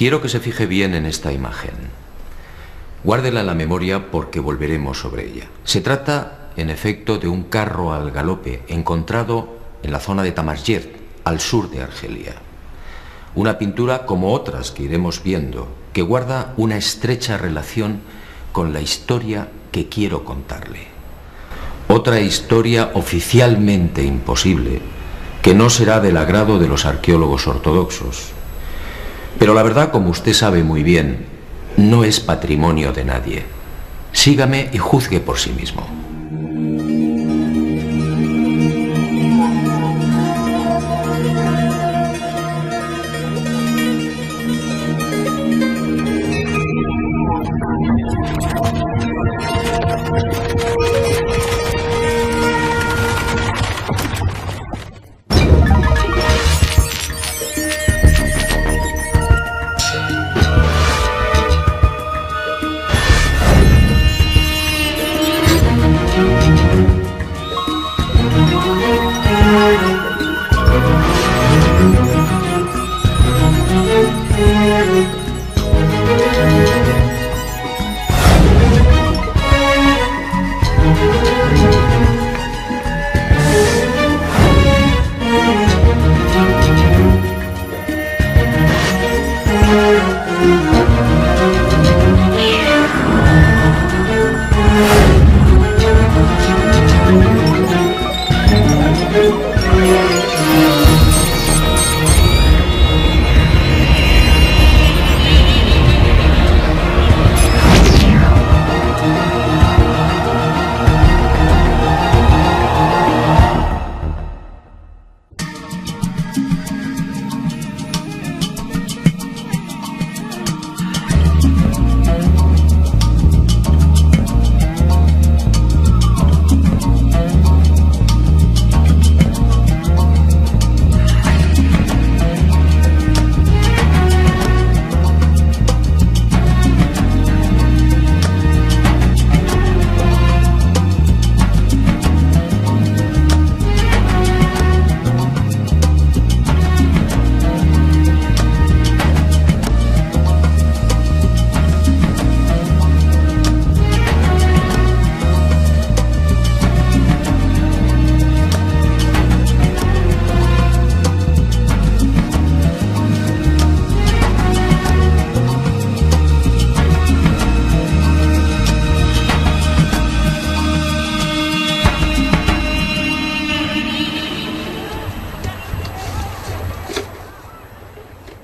Quiero que se fije bien en esta imagen. Guárdela en la memoria porque volveremos sobre ella. Se trata, en efecto, de un carro al galope encontrado en la zona de Tamasjert, al sur de Argelia. Una pintura como otras que iremos viendo, que guarda una estrecha relación con la historia que quiero contarle. Otra historia oficialmente imposible, que no será del agrado de los arqueólogos ortodoxos. Pero la verdad, como usted sabe muy bien, no es patrimonio de nadie. Sígame y juzgue por sí mismo.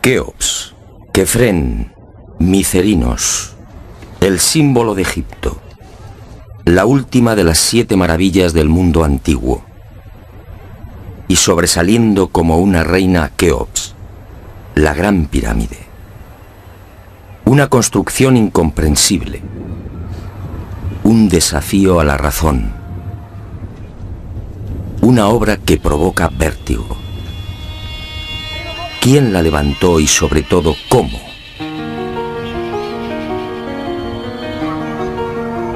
Keops, Kefren, Micerinos, el símbolo de Egipto, la última de las 7 maravillas del mundo antiguo, y sobresaliendo como una reina Keops, la Gran Pirámide. Una construcción incomprensible, un desafío a la razón, una obra que provoca vértigo. ¿Quién la levantó y sobre todo cómo?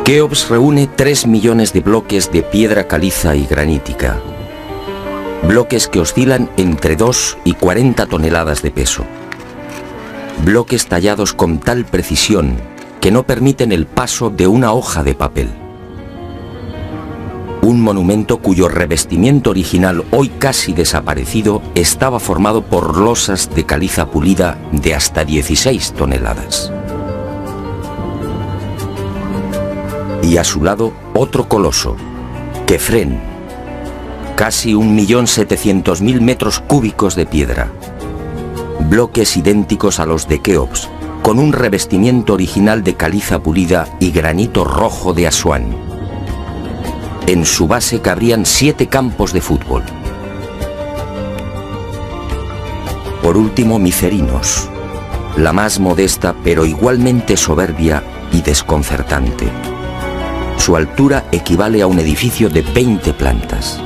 Keops reúne 3 millones de bloques de piedra caliza y granítica. Bloques que oscilan entre 2 y 40 toneladas de peso. Bloques tallados con tal precisión que no permiten el paso de una hoja de papel. Un monumento cuyo revestimiento original, hoy casi desaparecido, estaba formado por losas de caliza pulida de hasta 16 toneladas. Y a su lado, otro coloso, Kefren, casi 1.700.000 metros cúbicos de piedra. bloques idénticos a los de Keops, con un revestimiento original de caliza pulida y granito rojo de Asuán. En su base cabrían 7 campos de fútbol. Por último, Micerinos, la más modesta pero igualmente soberbia y desconcertante. Su altura equivale a un edificio de 20 plantas.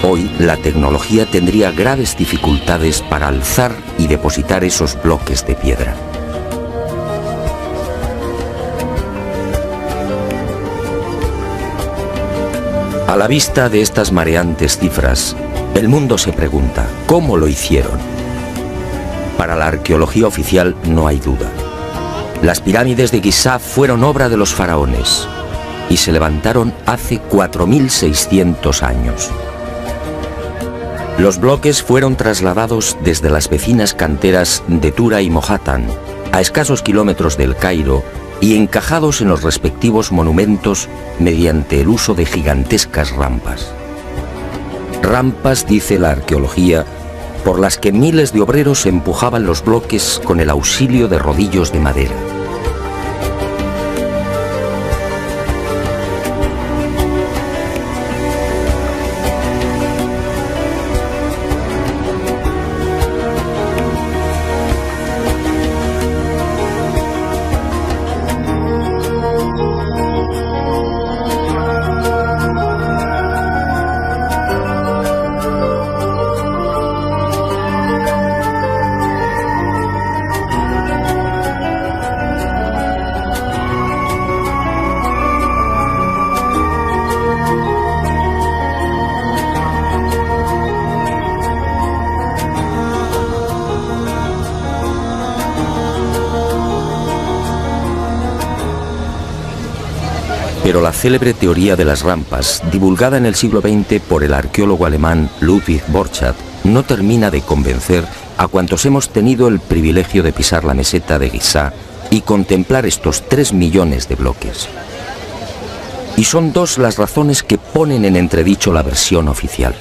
Hoy la tecnología tendría graves dificultades para alzar y depositar esos bloques de piedra. A la vista de estas mareantes cifras, el mundo se pregunta, ¿cómo lo hicieron? Para la arqueología oficial no hay duda. Las pirámides de Giza fueron obra de los faraones y se levantaron hace 4600 años. Los bloques fueron trasladados desde las vecinas canteras de Tura y Mojatán, a escasos kilómetros del Cairo, y encajados en los respectivos monumentos mediante el uso de gigantescas rampas. Rampas, dice la arqueología, por las que miles de obreros empujaban los bloques con el auxilio de rodillos de madera. Pero la célebre teoría de las rampas, divulgada en el siglo XX por el arqueólogo alemán Ludwig Borchardt, no termina de convencer a cuantos hemos tenido el privilegio de pisar la meseta de Giza y contemplar estos 3 millones de bloques. Y son 2 las razones que ponen en entredicho la versión oficial.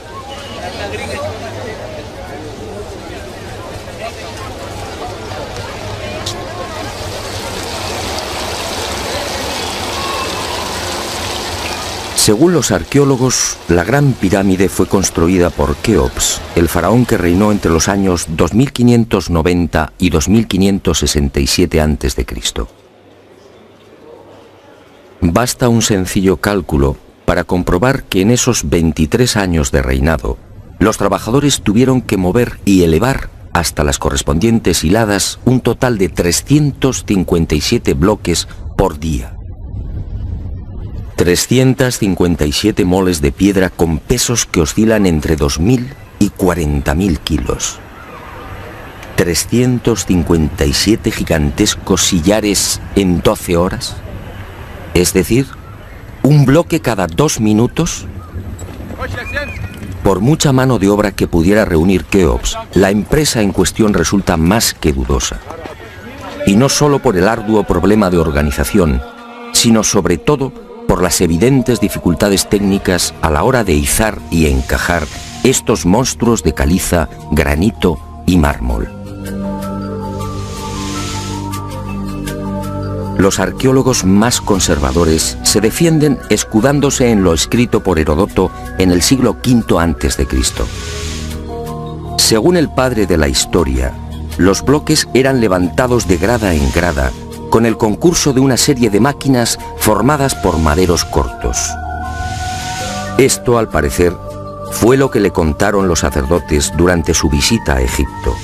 Según los arqueólogos, la Gran Pirámide fue construida por Keops, el faraón que reinó entre los años 2590 y 2567 a.C. Basta un sencillo cálculo para comprobar que en esos 23 años de reinado, los trabajadores tuvieron que mover y elevar hasta las correspondientes hiladas un total de 357 bloques por día. 357 moles de piedra con pesos que oscilan entre 2.000 y 40.000 kilos. 357 gigantescos sillares en 12 horas. Es decir, un bloque cada 2 minutos. Por mucha mano de obra que pudiera reunir Keops, la empresa en cuestión resulta más que dudosa. Y no solo por el arduo problema de organización, sino sobre todo por las evidentes dificultades técnicas a la hora de izar y encajar estos monstruos de caliza, granito y mármol. Los arqueólogos más conservadores se defienden escudándose en lo escrito por Heródoto en el siglo V a.C. Según el padre de la historia, los bloques eran levantados de grada en grada con el concurso de una serie de máquinas formadas por maderos cortos. Esto, al parecer, fue lo que le contaron los sacerdotes durante su visita a Egipto.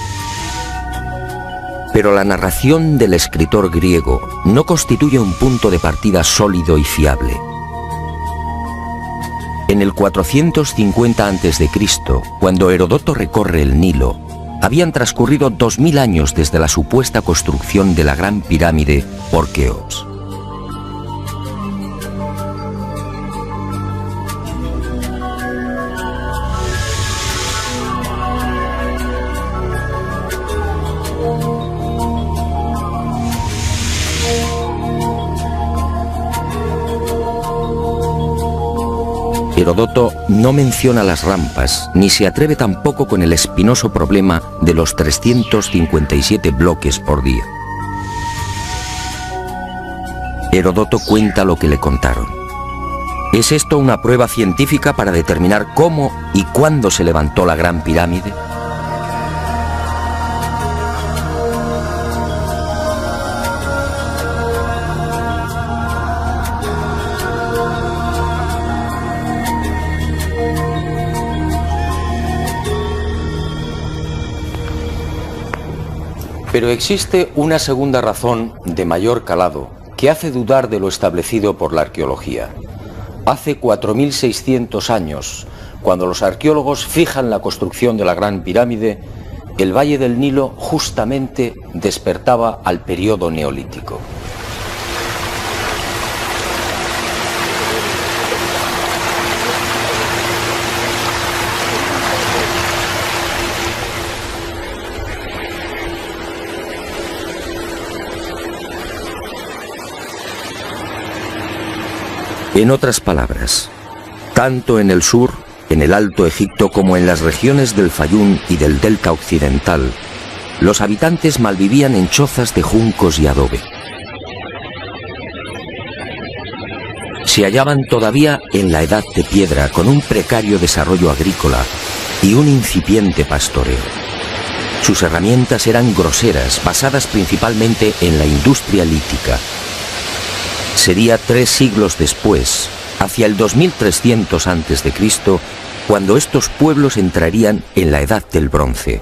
Pero la narración del escritor griego no constituye un punto de partida sólido y fiable. En el 450 a.C., cuando Heródoto recorre el Nilo, habían transcurrido 2000 años desde la supuesta construcción de la Gran Pirámide por Keops. Heródoto no menciona las rampas, ni se atreve tampoco con el espinoso problema de los 357 bloques por día. Heródoto cuenta lo que le contaron. ¿Es esto una prueba científica para determinar cómo y cuándo se levantó la Gran Pirámide? Pero existe una segunda razón de mayor calado que hace dudar de lo establecido por la arqueología. Hace 4.600 años, cuando los arqueólogos fijan la construcción de la Gran Pirámide, el Valle del Nilo justamente despertaba al periodo neolítico. En otras palabras, tanto en el sur, en el Alto Egipto, como en las regiones del Fayum y del Delta Occidental, los habitantes malvivían en chozas de juncos y adobe. Se hallaban todavía en la Edad de Piedra, con un precario desarrollo agrícola y un incipiente pastoreo. Sus herramientas eran groseras, basadas principalmente en la industria lítica. Sería 3 siglos después, hacia el 2300 a.C., cuando estos pueblos entrarían en la Edad del Bronce.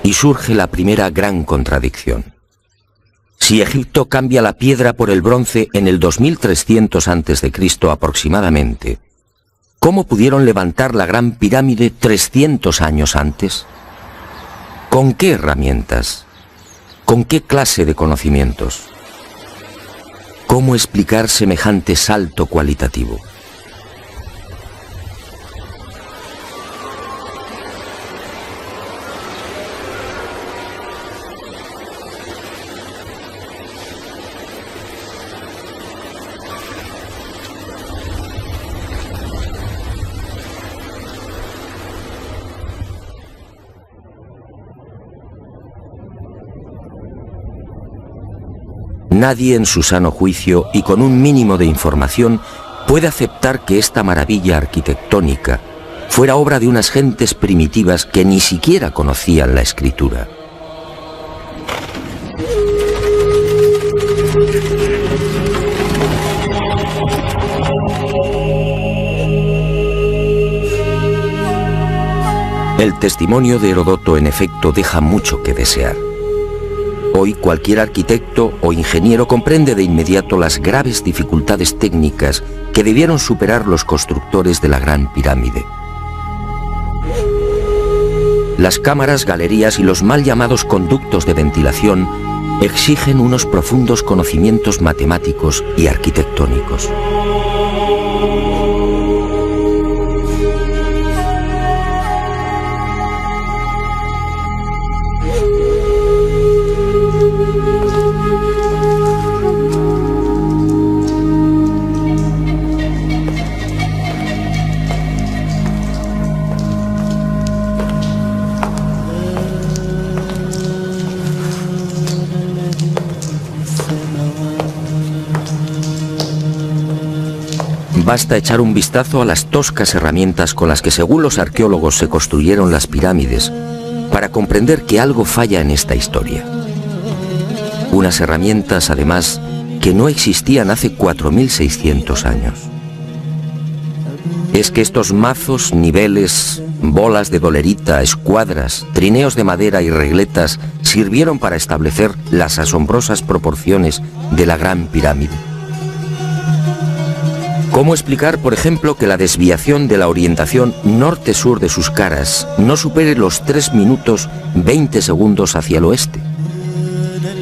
Y surge la primera gran contradicción. Si Egipto cambia la piedra por el bronce en el 2300 a.C. aproximadamente, ¿cómo pudieron levantar la Gran Pirámide 300 años antes? ¿Con qué herramientas? ¿Con qué clase de conocimientos? ¿Cómo explicar semejante salto cualitativo? Nadie en su sano juicio y con un mínimo de información puede aceptar que esta maravilla arquitectónica fuera obra de unas gentes primitivas que ni siquiera conocían la escritura. El testimonio de Heródoto, en efecto, deja mucho que desear. Hoy cualquier arquitecto o ingeniero comprende de inmediato las graves dificultades técnicas que debieron superar los constructores de la Gran Pirámide. Las cámaras, galerías y los mal llamados conductos de ventilación exigen unos profundos conocimientos matemáticos y arquitectónicos. Basta echar un vistazo a las toscas herramientas con las que, según los arqueólogos, se construyeron las pirámides para comprender que algo falla en esta historia. Unas herramientas, además, que no existían hace 4.600 años. Es que estos mazos, niveles, bolas de dolerita, escuadras, trineos de madera y regletas sirvieron para establecer las asombrosas proporciones de la Gran Pirámide. ¿Cómo explicar, por ejemplo, que la desviación de la orientación norte-sur de sus caras no supere los 3 minutos 20 segundos hacia el oeste?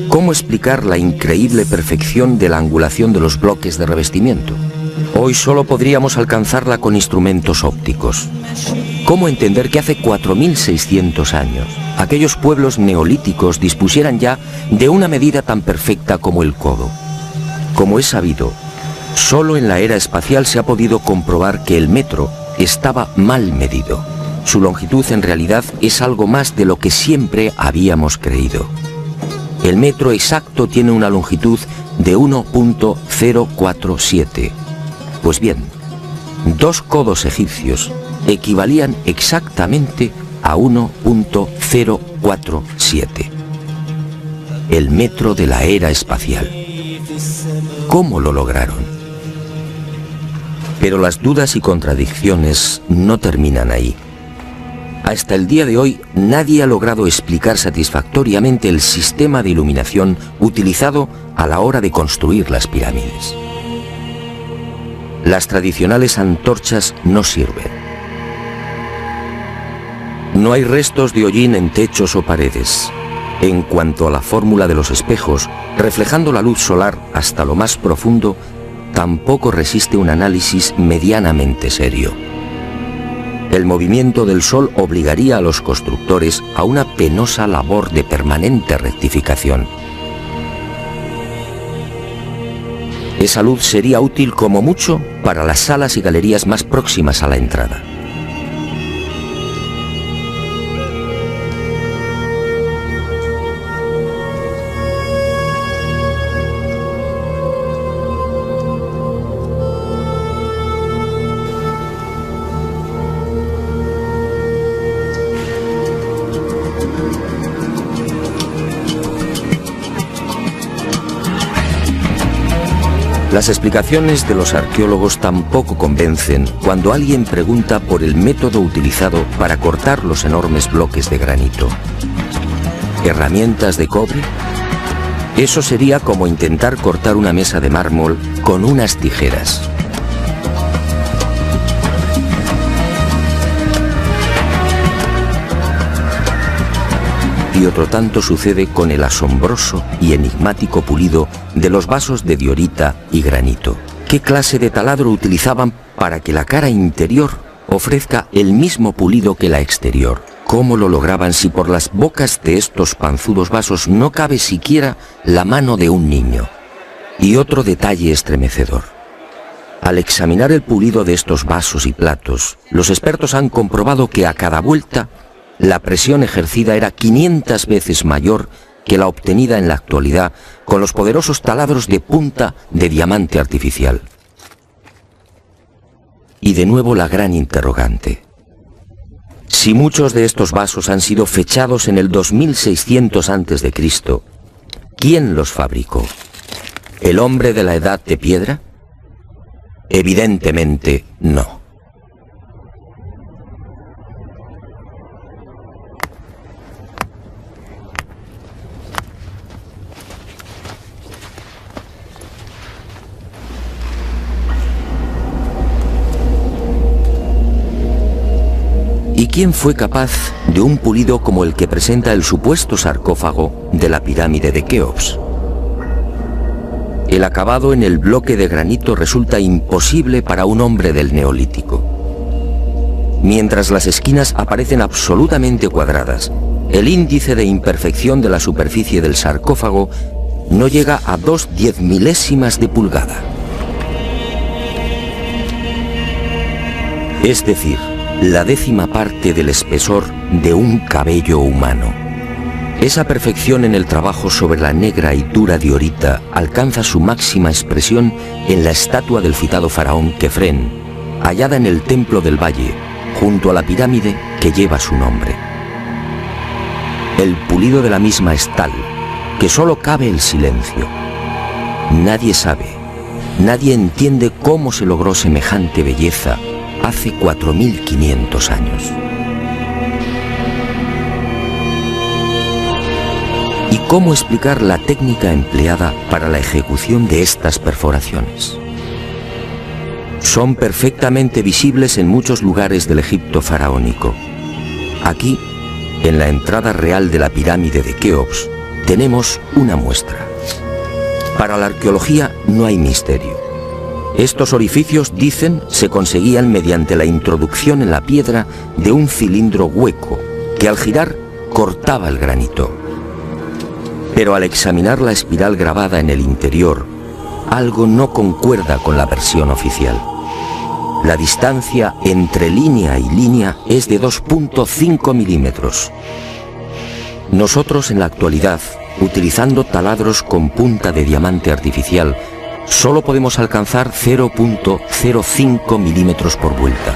¿Cómo explicar la increíble perfección de la angulación de los bloques de revestimiento? Hoy solo podríamos alcanzarla con instrumentos ópticos. ¿Cómo entender que hace 4.600 años aquellos pueblos neolíticos dispusieran ya de una medida tan perfecta como el codo? Como es sabido, Solo en la era espacial se ha podido comprobar que el metro estaba mal medido. Su longitud en realidad es algo más de lo que siempre habíamos creído. El metro exacto tiene una longitud de 1.047. Pues bien, 2 codos egipcios equivalían exactamente a 1.047. El metro de la era espacial. ¿Cómo lo lograron? Pero las dudas y contradicciones no terminan ahí. Hasta el día de hoy, nadie ha logrado explicar satisfactoriamente el sistema de iluminación utilizado a la hora de construir las pirámides. Las tradicionales antorchas no sirven. No hay restos de hollín en techos o paredes. En cuanto a la fórmula de los espejos, reflejando la luz solar hasta lo más profundo, tampoco resiste un análisis medianamente serio. El movimiento del Sol obligaría a los constructores a una penosa labor de permanente rectificación. Esa luz sería útil como mucho para las salas y galerías más próximas a la entrada. Las explicaciones de los arqueólogos tampoco convencen cuando alguien pregunta por el método utilizado para cortar los enormes bloques de granito. ¿Herramientas de cobre? Eso sería como intentar cortar una mesa de mármol con unas tijeras. Y otro tanto sucede con el asombroso y enigmático pulido de los vasos de diorita y granito. ¿Qué clase de taladro utilizaban para que la cara interior ofrezca el mismo pulido que la exterior? ¿Cómo lo lograban si por las bocas de estos panzudos vasos no cabe siquiera la mano de un niño? Y otro detalle estremecedor. Al examinar el pulido de estos vasos y platos, los expertos han comprobado que a cada vuelta la presión ejercida era 500 veces mayor que la obtenida en la actualidad con los poderosos taladros de punta de diamante artificial. Y de nuevo la gran interrogante. Si muchos de estos vasos han sido fechados en el 2600 a.C., ¿quién los fabricó? ¿El hombre de la edad de piedra? Evidentemente no. ¿Y quién fue capaz de un pulido como el que presenta el supuesto sarcófago de la pirámide de Keops? El acabado en el bloque de granito resulta imposible para un hombre del Neolítico. Mientras las esquinas aparecen absolutamente cuadradas, el índice de imperfección de la superficie del sarcófago no llega a 2/10 de pulgada. Es decir, la 10ª parte del espesor de un cabello humano. Esa perfección en el trabajo sobre la negra y dura diorita alcanza su máxima expresión en la estatua del citado faraón Kefren, hallada en el Templo del Valle, junto a la pirámide que lleva su nombre. El pulido de la misma es tal que solo cabe el silencio. Nadie sabe, nadie entiende cómo se logró semejante belleza hace 4500 años. ¿Y cómo explicar la técnica empleada para la ejecución de estas perforaciones? Son perfectamente visibles en muchos lugares del Egipto faraónico. Aquí, en la entrada real de la pirámide de Keops, tenemos una muestra. Para la arqueología no hay misterio. Estos orificios, dicen, se conseguían mediante la introducción en la piedra de un cilindro hueco que al girar cortaba el granito. Pero al examinar la espiral grabada en el interior, algo no concuerda con la versión oficial. La distancia entre línea y línea es de 2.5 milímetros. Nosotros en la actualidad, utilizando taladros con punta de diamante artificial, solo podemos alcanzar 0.05 milímetros por vuelta.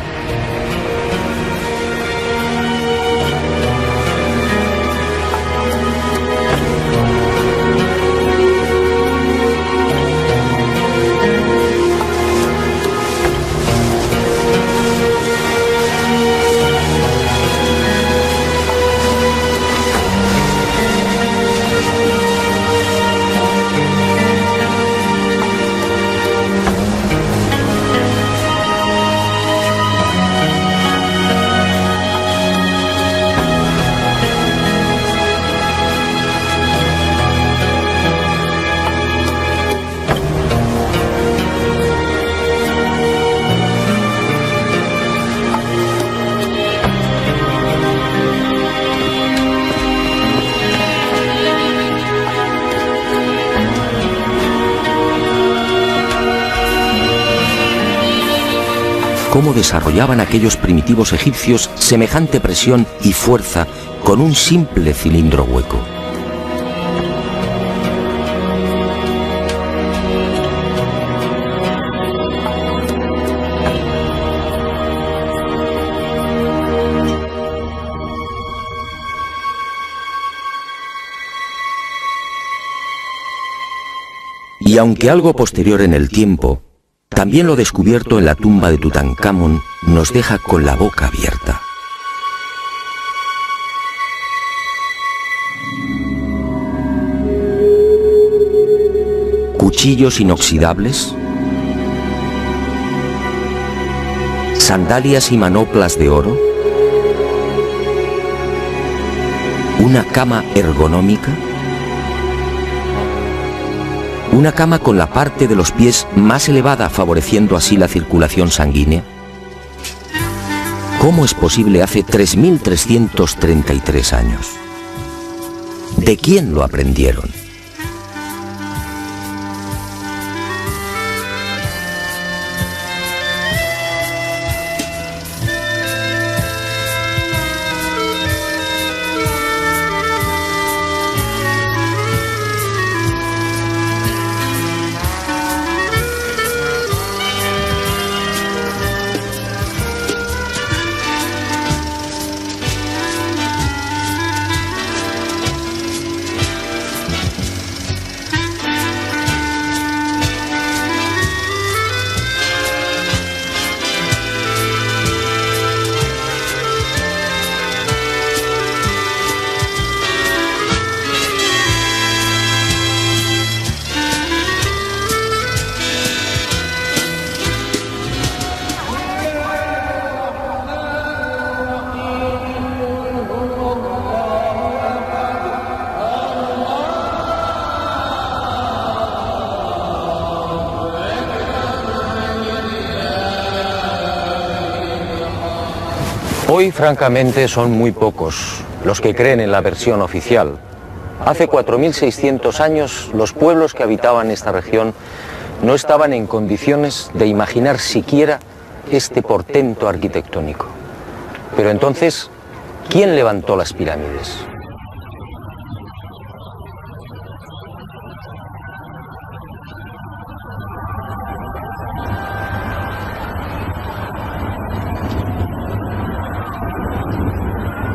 Cómo desarrollaban aquellos primitivos egipcios semejante presión y fuerza con un simple cilindro hueco. Y aunque algo posterior en el tiempo, también lo descubierto en la tumba de Tutankamón nos deja con la boca abierta. Cuchillos inoxidables, sandalias y manoplas de oro, una cama ergonómica, una cama con la parte de los pies más elevada, favoreciendo así la circulación sanguínea. ¿Cómo es posible hace 3.333 años? ¿De quién lo aprendieron? Hoy, francamente, son muy pocos los que creen en la versión oficial. Hace 4.600 años, los pueblos que habitaban esta región no estaban en condiciones de imaginar siquiera este portento arquitectónico. Pero entonces, ¿quién levantó las pirámides?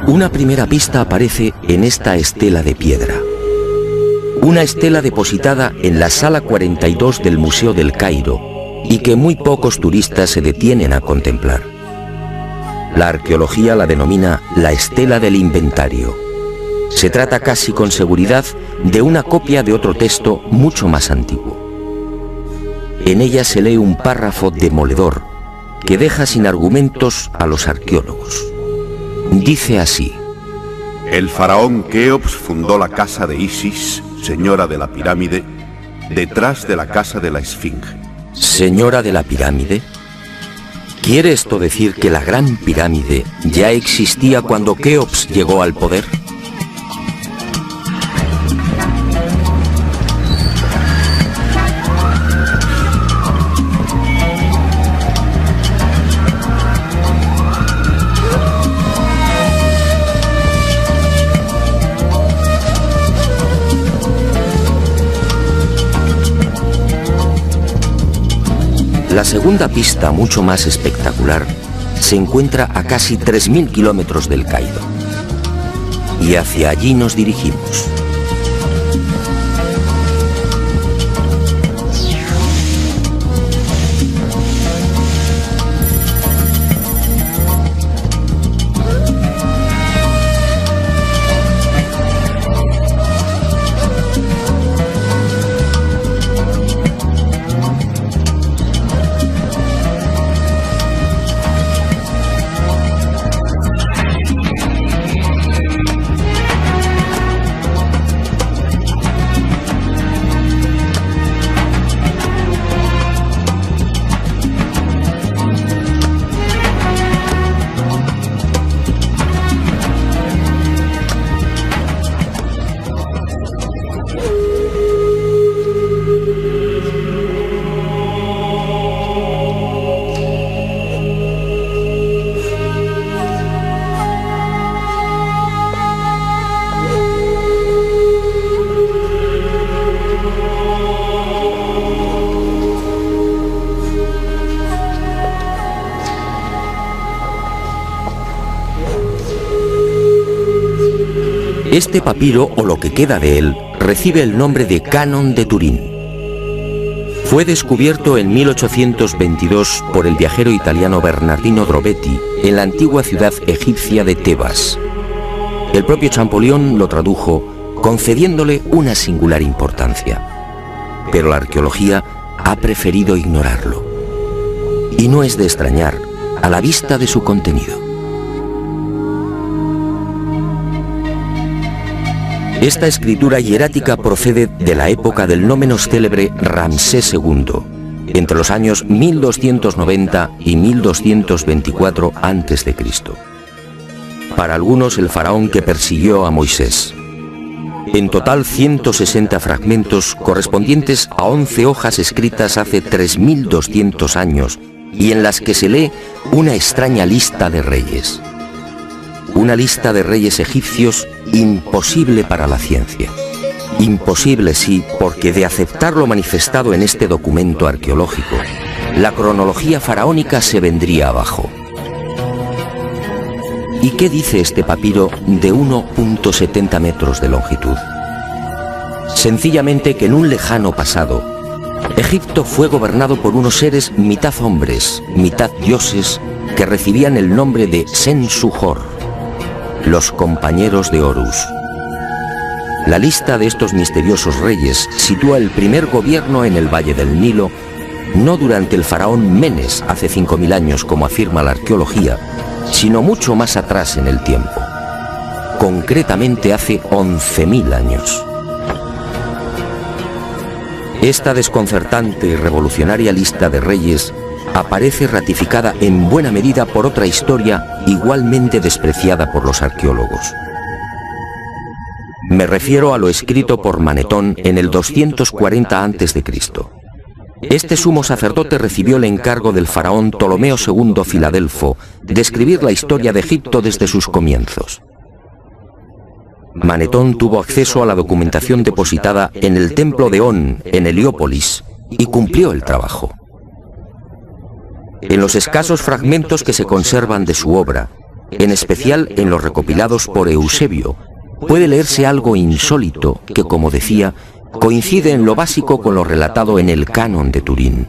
Una primera pista aparece en esta estela de piedra. Una estela depositada en la sala 42 del Museo del Cairo y que muy pocos turistas se detienen a contemplar. La arqueología la denomina la estela del inventario. Se trata casi con seguridad de una copia de otro texto mucho más antiguo. En ella se lee un párrafo demoledor que deja sin argumentos a los arqueólogos. Dice así: el faraón Keops fundó la casa de Isis, señora de la pirámide, detrás de la casa de la Esfinge. ¿Señora de la pirámide? ¿Quiere esto decir que la Gran Pirámide ya existía cuando Keops llegó al poder? La segunda pista, mucho más espectacular, se encuentra a casi 3.000 kilómetros del Cairo. Y hacia allí nos dirigimos. Este papiro, o lo que queda de él, recibe el nombre de Canon de Turín. Fue descubierto en 1822 por el viajero italiano Bernardino Drobetti en la antigua ciudad egipcia de Tebas. El propio Champollion lo tradujo concediéndole una singular importancia. Pero la arqueología ha preferido ignorarlo. Y no es de extrañar a la vista de su contenido. Esta escritura hierática procede de la época del no menos célebre Ramsés II, entre los años 1290 y 1224 a.C. Para algunos, el faraón que persiguió a Moisés. En total, 160 fragmentos correspondientes a 11 hojas escritas hace 3200 años y en las que se lee una extraña lista de reyes. Una lista de reyes egipcios imposible para la ciencia. Imposible, sí, porque de aceptar lo manifestado en este documento arqueológico, la cronología faraónica se vendría abajo. ¿Y qué dice este papiro de 1,70 metros de longitud? Sencillamente que en un lejano pasado, Egipto fue gobernado por unos seres mitad hombres, mitad dioses, que recibían el nombre de Sensuhor, los compañeros de Horus. La lista de estos misteriosos reyes sitúa el primer gobierno en el Valle del Nilo, no durante el faraón Menes hace 5000 años como afirma la arqueología, sino mucho más atrás en el tiempo, concretamente hace 11.000 años. Esta desconcertante y revolucionaria lista de reyes aparece ratificada en buena medida por otra historia igualmente despreciada por los arqueólogos. Me refiero a lo escrito por Manetón en el 240 a.C. Este sumo sacerdote recibió el encargo del faraón Ptolomeo II Filadelfo de escribir la historia de Egipto desde sus comienzos. Manetón tuvo acceso a la documentación depositada en el templo de On, en Heliópolis, y cumplió el trabajo. En los escasos fragmentos que se conservan de su obra, en especial en los recopilados por Eusebio, puede leerse algo insólito que, como decía, coincide en lo básico con lo relatado en el Canon de Turín.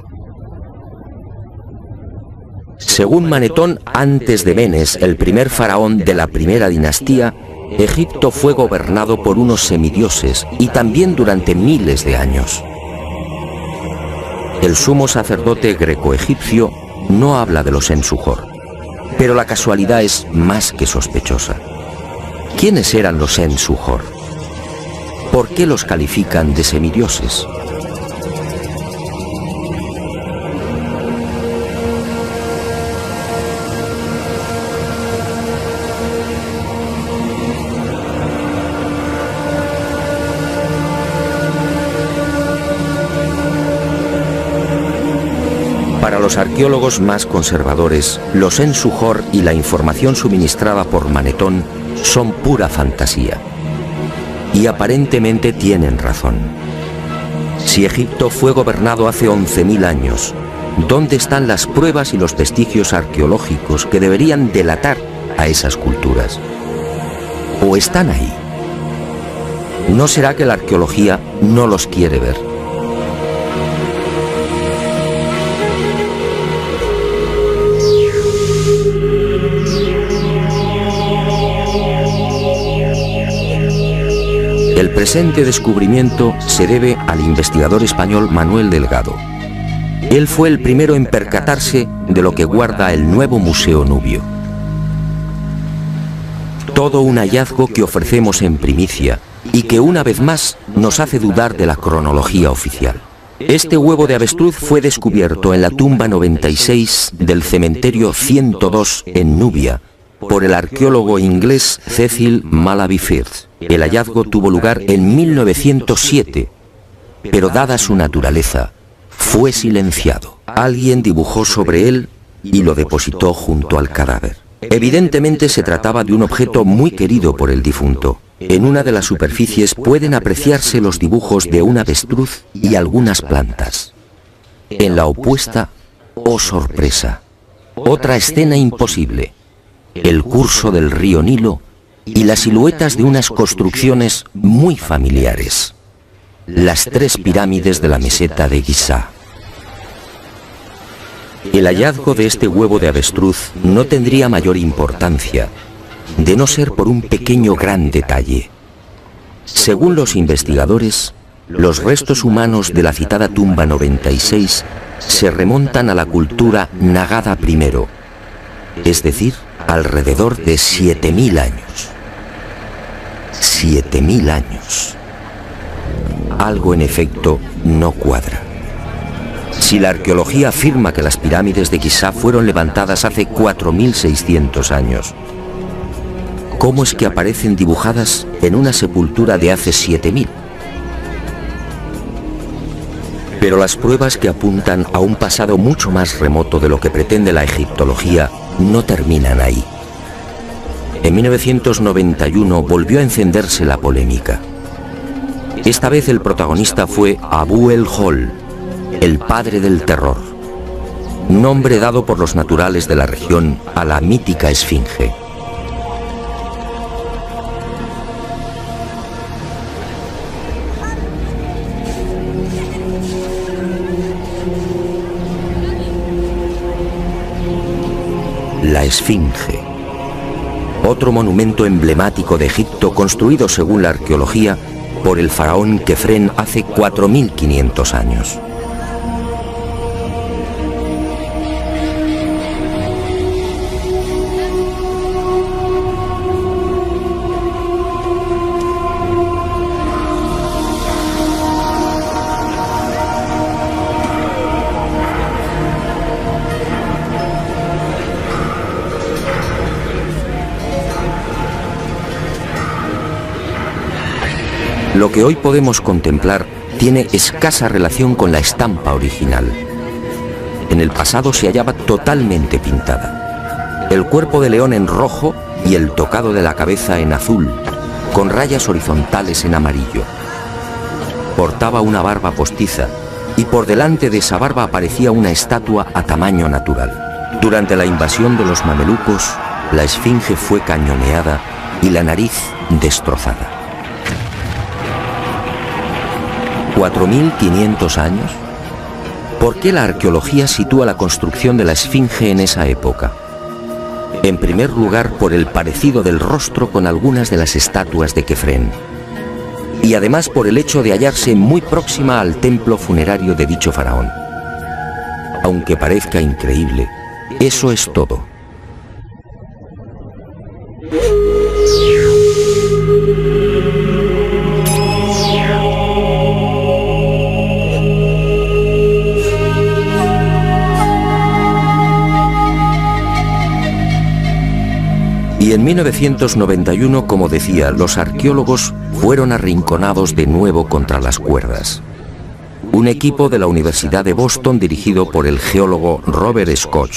Según Manetón, antes de Menes, el primer faraón de la primera dinastía, Egipto fue gobernado por unos semidioses y también durante miles de años. El sumo sacerdote greco-egipcio no habla de los Sensuhor, pero la casualidad es más que sospechosa. ¿Quiénes eran los Sensuhor? ¿Por qué los califican de semidioses? Para los arqueólogos más conservadores, los Sensuhor y la información suministrada por Manetón son pura fantasía. Y aparentemente tienen razón. Si Egipto fue gobernado hace 11.000 años ¿Dónde están las pruebas y los vestigios arqueológicos que deberían delatar a esas culturas? ¿O están ahí? ¿No será que la arqueología no los quiere ver? El presente descubrimiento se debe al investigador español Manuel Delgado. Él fue el primero en percatarse de lo que guarda el nuevo Museo Nubio. Todo un hallazgo que ofrecemos en primicia y que una vez más nos hace dudar de la cronología oficial. Este huevo de avestruz fue descubierto en la tumba 96 del cementerio 102 en Nubia por el arqueólogo inglés Cecil Malaby Firth. El hallazgo tuvo lugar en 1907, pero dada su naturaleza, fue silenciado. Alguien dibujó sobre él y lo depositó junto al cadáver. Evidentemente se trataba de un objeto muy querido por el difunto. En una de las superficies pueden apreciarse los dibujos de un avestruz y algunas plantas. En la opuesta, oh sorpresa, otra escena imposible: el curso del río Nilo y las siluetas de unas construcciones muy familiares: las 3 pirámides de la meseta de Giza. El hallazgo de este huevo de avestruz no tendría mayor importancia, de no ser por un pequeño gran detalle. Según los investigadores, los restos humanos de la citada tumba 96 se remontan a la cultura Nagada I, es decir, alrededor de 7000 años. 7000 años. Algo en efecto no cuadra. Si la arqueología afirma que las pirámides de Giza fueron levantadas hace 4600 años, ¿cómo es que aparecen dibujadas en una sepultura de hace 7000? Pero las pruebas que apuntan a un pasado mucho más remoto de lo que pretende la egiptología no terminan ahí. En 1991 volvió a encenderse la polémica. Esta vez el protagonista fue Abu el-Hol, el padre del terror, nombre dado por los naturales de la región a la mítica esfinge. La esfinge, otro monumento emblemático de Egipto construido según la arqueología por el faraón Kefren hace 4500 años. Lo que hoy podemos contemplar tiene escasa relación con la estampa original. En el pasado se hallaba totalmente pintada. El cuerpo de león en rojo y el tocado de la cabeza en azul, con rayas horizontales en amarillo. Portaba una barba postiza y por delante de esa barba aparecía una estatua a tamaño natural. Durante la invasión de los mamelucos, la esfinge fue cañoneada y la nariz destrozada. 4500 años. ¿Por qué la arqueología sitúa la construcción de la esfinge en esa época? En primer lugar, por el parecido del rostro con algunas de las estatuas de Kefren, y además por el hecho de hallarse muy próxima al templo funerario de dicho faraón. Aunque parezca increíble, eso es todo. Y en 1991, como decía, los arqueólogos fueron arrinconados de nuevo contra las cuerdas. Un equipo de la Universidad de Boston, dirigido por el geólogo Robert Scott,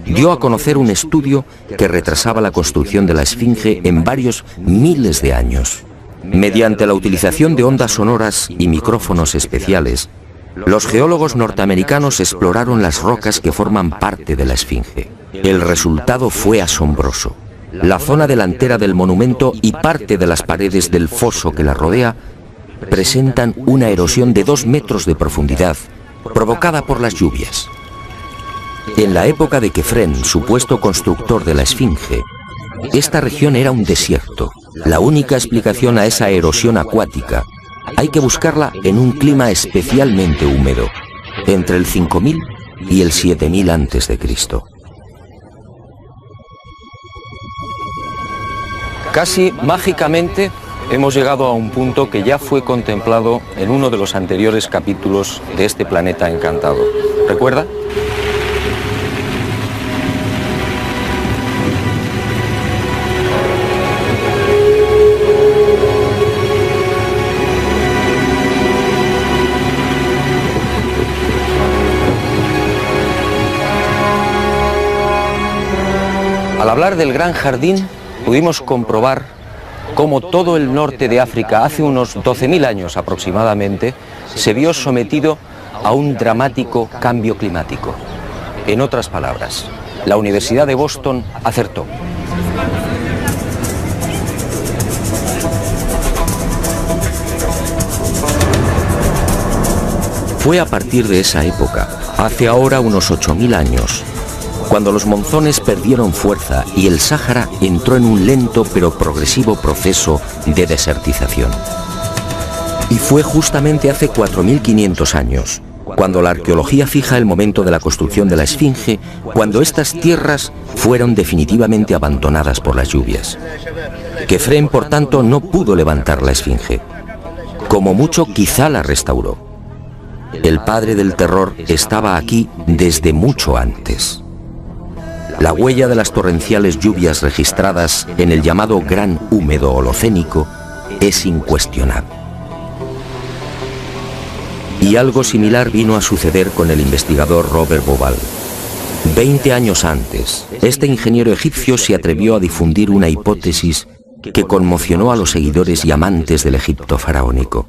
dio a conocer un estudio que retrasaba la construcción de la esfinge en varios miles de años. Mediante la utilización de ondas sonoras y micrófonos especiales, Los geólogos norteamericanos exploraron las rocas que forman parte de la Esfinge. El resultado fue asombroso. La zona delantera del monumento y parte de las paredes del foso que la rodea presentan una erosión de 2 metros de profundidad, provocada por las lluvias. En la época de Kefren, supuesto constructor de la Esfinge, esta región era un desierto. La única explicación a esa erosión acuática hay que buscarla en un clima especialmente húmedo, entre el 5000 y el 7000 a.C. Casi mágicamente hemos llegado a un punto que ya fue contemplado en uno de los anteriores capítulos de este planeta encantado. ¿Recuerda? Al hablar del Gran Jardín, pudimos comprobar cómo todo el norte de África, hace unos 12.000 años aproximadamente, se vio sometido a un dramático cambio climático. En otras palabras, la Universidad de Boston acertó. Fue a partir de esa época, hace ahora unos 8.000 años, cuando los monzones perdieron fuerza y el Sáhara entró en un lento pero progresivo proceso de desertización. Y fue justamente hace 4.500 años, cuando la arqueología fija el momento de la construcción de la Esfinge, cuando estas tierras fueron definitivamente abandonadas por las lluvias. Kefren, por tanto, no pudo levantar la Esfinge. Como mucho, quizá la restauró. El padre del terror estaba aquí desde mucho antes. La huella de las torrenciales lluvias registradas en el llamado Gran Húmedo Holocénico es incuestionable. Y algo similar vino a suceder con el investigador Robert Bauval. 20 años antes, este ingeniero egipcio se atrevió a difundir una hipótesis que conmocionó a los seguidores y amantes del Egipto faraónico.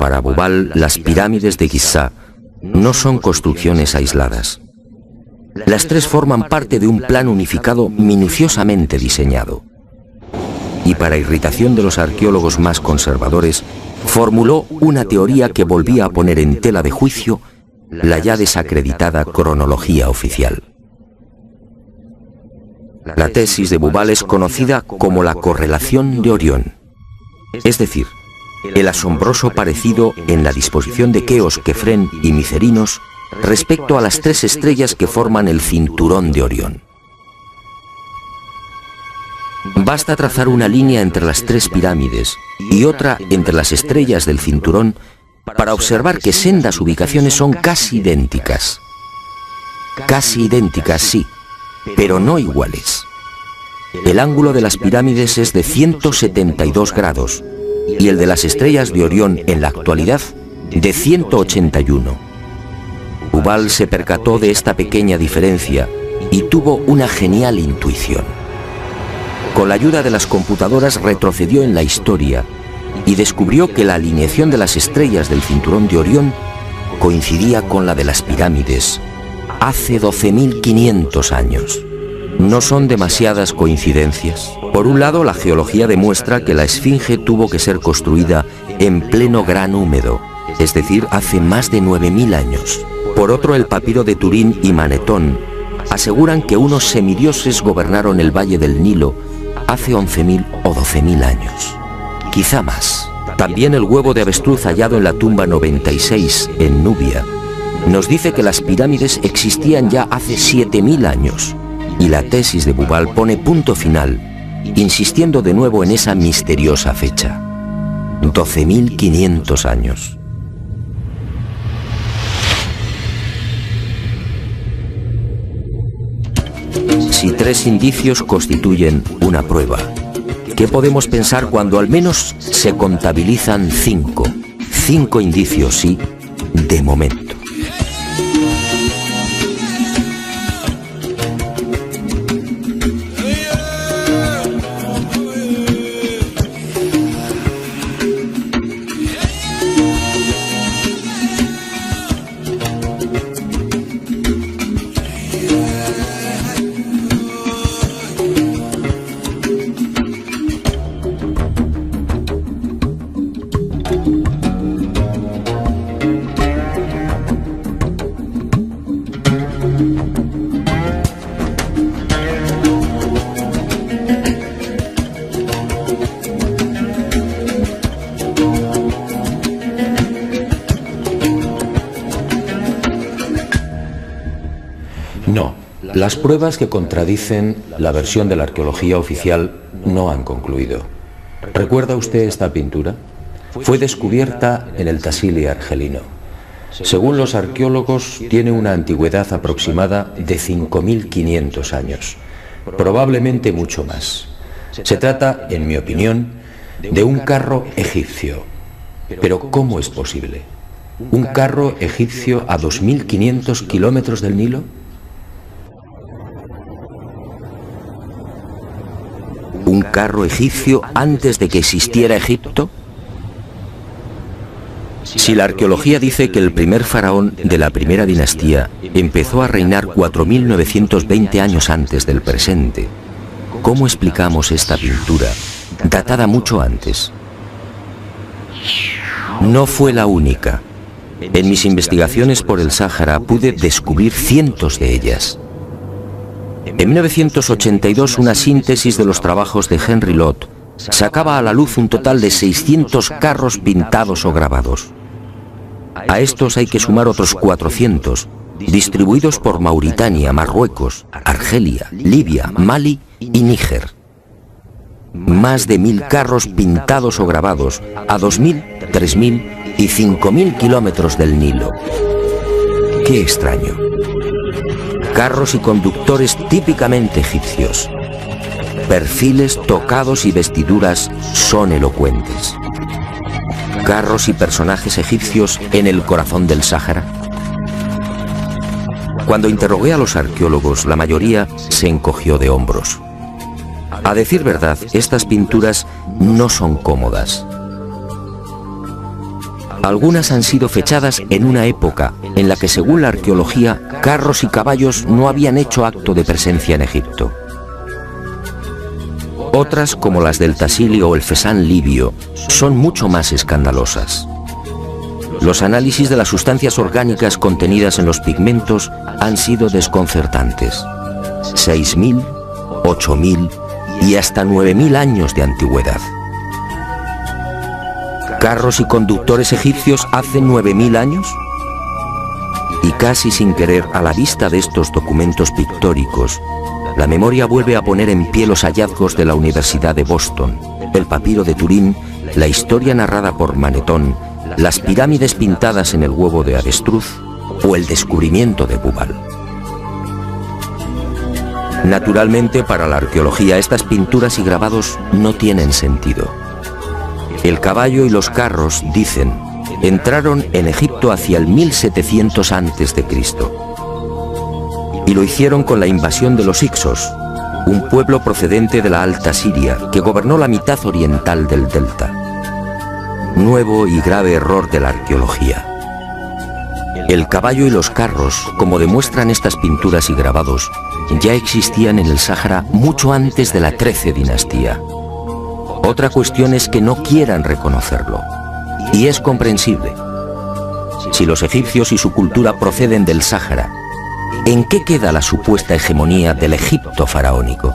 Para Bauval, las pirámides de Giza no son construcciones aisladas. Las 3 forman parte de un plan unificado minuciosamente diseñado. Y para irritación de los arqueólogos más conservadores, formuló una teoría que volvía a poner en tela de juicio la ya desacreditada cronología oficial. La tesis de Bauval es conocida como la correlación de Orión, es decir, el asombroso parecido en la disposición de Keos, Kefren y Micerinos respecto a las 3 estrellas que forman el cinturón de Orión. Basta trazar una línea entre las 3 pirámides y otra entre las estrellas del cinturón para observar que sendas ubicaciones son casi idénticas. Casi idénticas, sí, pero no iguales. El ángulo de las pirámides es de 172 grados y el de las estrellas de Orión en la actualidad de 181. Bauval se percató de esta pequeña diferencia y tuvo una genial intuición. Con la ayuda de las computadoras retrocedió en la historia y descubrió que la alineación de las estrellas del cinturón de Orión coincidía con la de las pirámides hace 12.500 años. No son demasiadas coincidencias. Por un lado, la geología demuestra que la Esfinge tuvo que ser construida en pleno Gran Húmedo, es decir, hace más de 9.000 años. Por otro, el papiro de Turín y Manetón aseguran que unos semidioses gobernaron el valle del Nilo hace 11.000 o 12.000 años. Quizá más. También el huevo de avestruz hallado en la tumba 96 en Nubia nos dice que las pirámides existían ya hace 7.000 años. Y la tesis de Bauval pone punto final, insistiendo de nuevo en esa misteriosa fecha. 12.500 años. Si 3 indicios constituyen una prueba, ¿qué podemos pensar cuando al menos se contabilizan 5? 5 indicios, sí, de momento. Las pruebas que contradicen la versión de la arqueología oficial no han concluido. ¿Recuerda usted esta pintura? Fue descubierta en el Tassili argelino. Según los arqueólogos, tiene una antigüedad aproximada de 5.500 años, probablemente mucho más. Se trata, en mi opinión, de un carro egipcio. Pero ¿cómo es posible? ¿Un carro egipcio a 2.500 kilómetros del Nilo? ¿Un carro egipcio antes de que existiera Egipto? Si la arqueología dice que el primer faraón de la primera dinastía empezó a reinar 4.920 años antes del presente, ¿cómo explicamos esta pintura, datada mucho antes? No fue la única. En mis investigaciones por el Sáhara pude descubrir cientos de ellas. En 1982, una síntesis de los trabajos de Henry Lott sacaba a la luz un total de 600 carros pintados o grabados. A estos hay que sumar otros 400, distribuidos por Mauritania, Marruecos, Argelia, Libia, Mali y Níger. Más de 1.000 carros pintados o grabados a 2.000, 3.000 y 5.000 kilómetros del Nilo. ¡Qué extraño! Carros y conductores típicamente egipcios. Perfiles, tocados y vestiduras son elocuentes. Carros y personajes egipcios en el corazón del Sáhara. Cuando interrogué a los arqueólogos, la mayoría se encogió de hombros. A decir verdad, estas pinturas no son cómodas. Algunas han sido fechadas en una época en la que, según la arqueología, carros y caballos no habían hecho acto de presencia en Egipto. Otras, como las del Tassili o el Fesán libio, son mucho más escandalosas. Los análisis de las sustancias orgánicas contenidas en los pigmentos han sido desconcertantes. 6.000, 8.000 y hasta 9.000 años de antigüedad. ¿Carros y conductores egipcios hace 9.000 años? Y casi sin querer, a la vista de estos documentos pictóricos, la memoria vuelve a poner en pie los hallazgos de la Universidad de Boston, el papiro de Turín, la historia narrada por Manetón, las pirámides pintadas en el huevo de avestruz o el descubrimiento de Bubal. Naturalmente, para la arqueología, estas pinturas y grabados no tienen sentido. El caballo y los carros, dicen, entraron en Egipto hacia el 1700 a.C. Y lo hicieron con la invasión de los Hicsos, un pueblo procedente de la Alta Siria que gobernó la mitad oriental del delta. Nuevo y grave error de la arqueología. El caballo y los carros, como demuestran estas pinturas y grabados, ya existían en el Sáhara mucho antes de la 13 dinastía. Otra cuestión es que no quieran reconocerlo. Y es comprensible. Si los egipcios y su cultura proceden del Sáhara, ¿en qué queda la supuesta hegemonía del Egipto faraónico?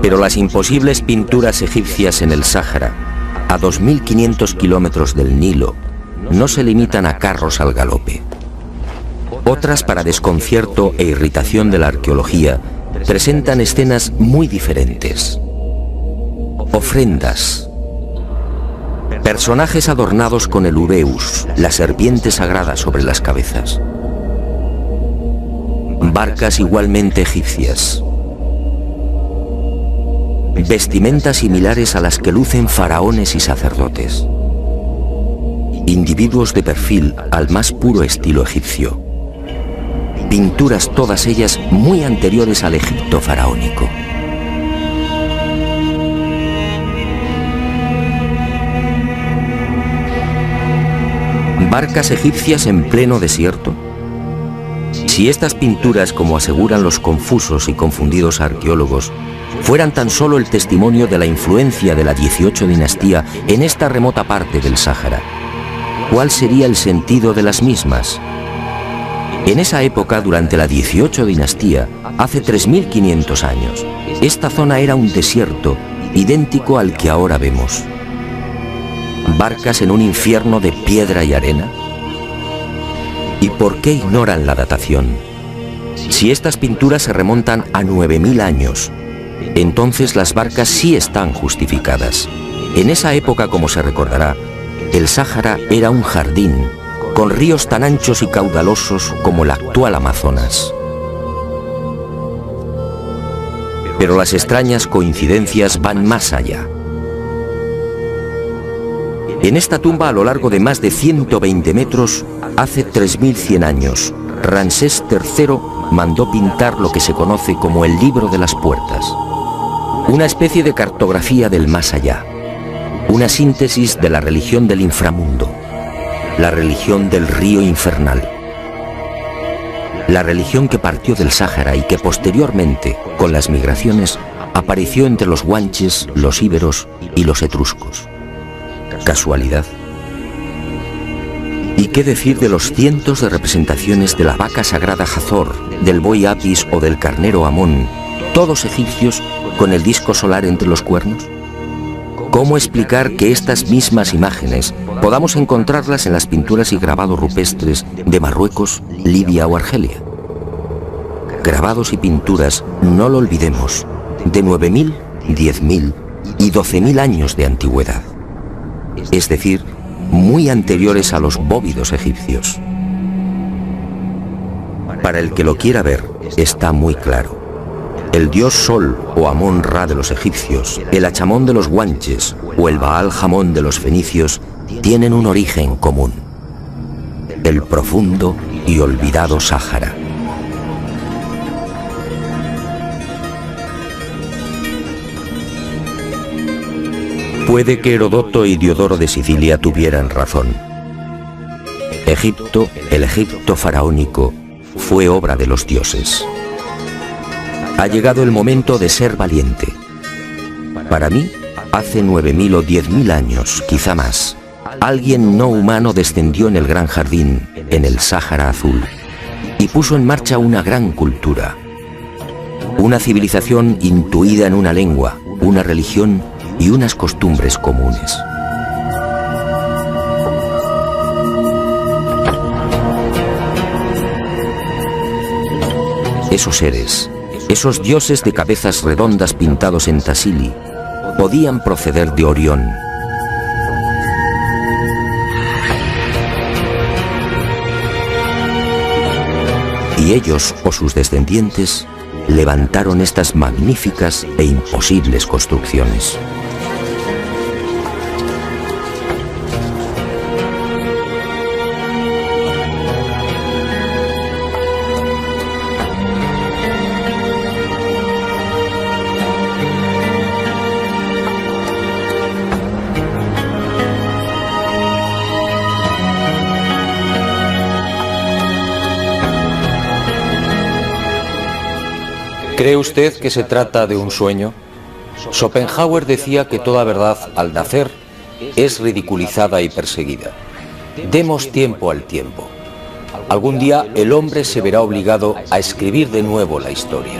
Pero las imposibles pinturas egipcias en el Sáhara, a 2.500 kilómetros del Nilo, no se limitan a carros al galope. Otras, para desconcierto e irritación de la arqueología, presentan escenas muy diferentes. Ofrendas. Personajes adornados con el ureus, la serpiente sagrada sobre las cabezas. Barcas igualmente egipcias. Vestimentas similares a las que lucen faraones y sacerdotes. Individuos de perfil al más puro estilo egipcio. pinturas todas ellas muy anteriores al Egipto faraónico. ¿Barcas egipcias en pleno desierto? Si estas pinturas, como aseguran los confusos y confundidos arqueólogos, fueran tan solo el testimonio de la influencia de la 18 dinastía en esta remota parte del Sáhara, ¿cuál sería el sentido de las mismas? En esa época, durante la 18 dinastía, hace 3500 años, esta zona era un desierto idéntico al que ahora vemos. ¿Barcas en un infierno de piedra y arena? ¿Y por qué ignoran la datación? Si estas pinturas se remontan a 9000 años, entonces las barcas sí están justificadas. En esa época, como se recordará, el Sáhara era un jardín, con ríos tan anchos y caudalosos como el actual Amazonas. Pero las extrañas coincidencias van más allá. En esta tumba, a lo largo de más de 120 metros, hace 3100 años, Ramsés III mandó pintar lo que se conoce como el Libro de las Puertas, una especie de cartografía del más allá, una síntesis de la religión del inframundo, la religión del río infernal, la religión que partió del Sáhara y que posteriormente, con las migraciones, apareció entre los guanches, los íberos y los etruscos. ¿Casualidad? ¿Y qué decir de los cientos de representaciones de la vaca sagrada Hathor, del buey Apis o del carnero Amón, todos egipcios con el disco solar entre los cuernos? ¿Cómo explicar que estas mismas imágenes podamos encontrarlas en las pinturas y grabados rupestres de Marruecos, Libia o Argelia? Grabados y pinturas, no lo olvidemos, de 9000, 10000 y 12000 años de antigüedad, es decir, muy anteriores a los bóvidos egipcios. Para el que lo quiera ver, está muy claro. El dios Sol o Amón-Ra de los egipcios, el Achamón de los guanches o el Baal-Jamón de los fenicios tienen un origen común: el profundo y olvidado Sáhara. Puede que Herodoto y Diodoro de Sicilia tuvieran razón. Egipto, el Egipto faraónico, fue obra de los dioses. Ha llegado el momento de ser valiente. Para mí, hace 9000 o 10000 años, quizá más, alguien no humano descendió en el gran jardín, en el Sáhara Azul, y puso en marcha una gran cultura. Una civilización intuida en una lengua, una religión y unas costumbres comunes. Esos seres, esos dioses de cabezas redondas pintados en Tassili, podían proceder de Orión. Y ellos o sus descendientes levantaron estas magníficas e imposibles construcciones. ¿Cree usted que se trata de un sueño? Schopenhauer decía que toda verdad, al nacer, es ridiculizada y perseguida. Demos tiempo al tiempo. Algún día el hombre se verá obligado a escribir de nuevo la historia.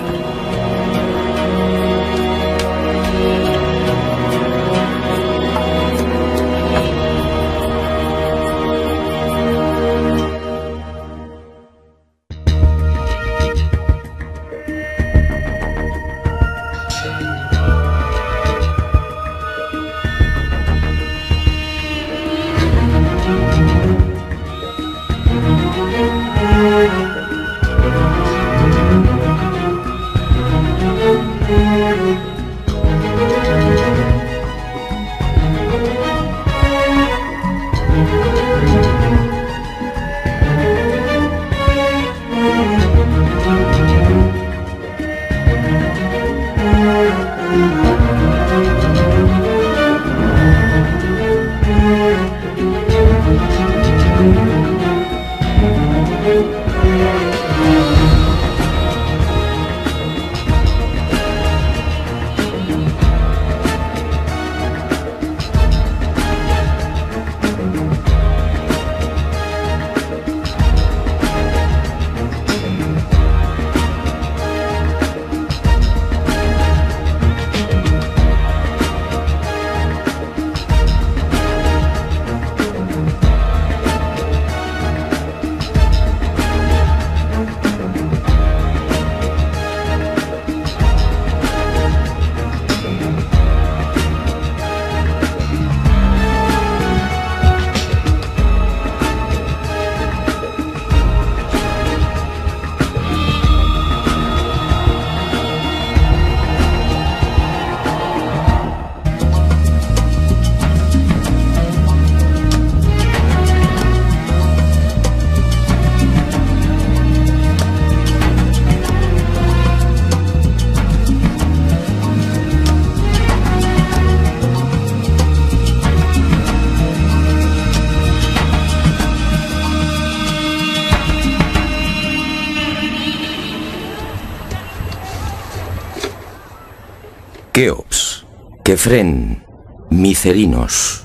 Keops, Kefren, Micerinos,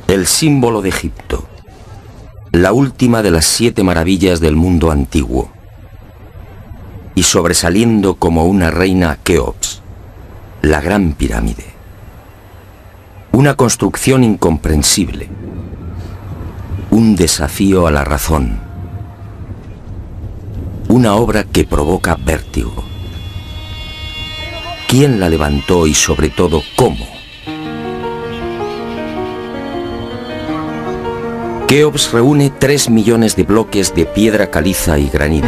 el símbolo de Egipto, la última de las 7 maravillas del mundo antiguo, y sobresaliendo como una reina Keops, la Gran Pirámide. Una construcción incomprensible, un desafío a la razón, una obra que provoca vértigo. ¿Quién la levantó y sobre todo cómo? Keops reúne 3 millones de bloques de piedra caliza y granito.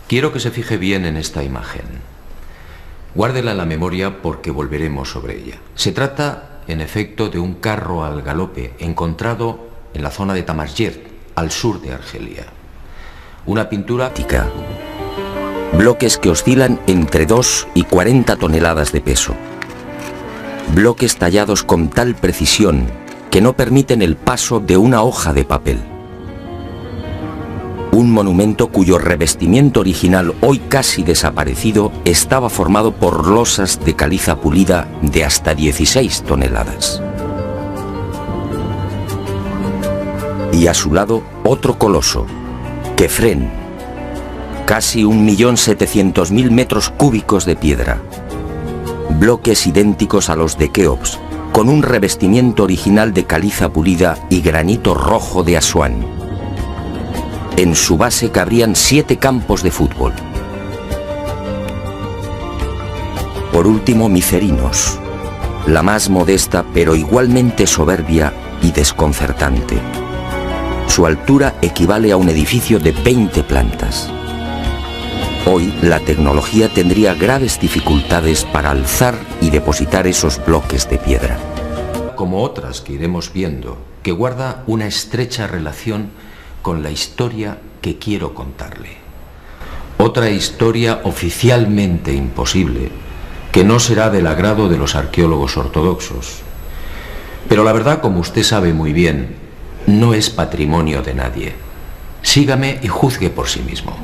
Quiero que se fije bien en esta imagen. Guárdela en la memoria porque volveremos sobre ella. Se trata, en efecto, de un carro al galope encontrado en la zona de Tamasjert, al sur de Argelia. Una pintura... Bloques que oscilan entre 2 y 40 toneladas de peso. Bloques tallados con tal precisión que no permiten el paso de una hoja de papel. Un monumento cuyo revestimiento original, hoy casi desaparecido, estaba formado por losas de caliza pulida de hasta 16 toneladas. Y a su lado, otro coloso, Kefren, casi 1.700.000 metros cúbicos de piedra. Bloques idénticos a los de Keops, con un revestimiento original de caliza pulida y granito rojo de Asuán. En su base cabrían 7 campos de fútbol. Por último, Micerinos, la más modesta pero igualmente soberbia y desconcertante. Su altura equivale a un edificio de 20 plantas. Hoy la tecnología tendría graves dificultades para alzar y depositar esos bloques de piedra. Como otras que iremos viendo, que guarda una estrecha relación con la historia que quiero contarle. Otra historia oficialmente imposible, que no será del agrado de los arqueólogos ortodoxos. Pero la verdad, como usted sabe muy bien, no es patrimonio de nadie. Sígame y juzgue por sí mismo.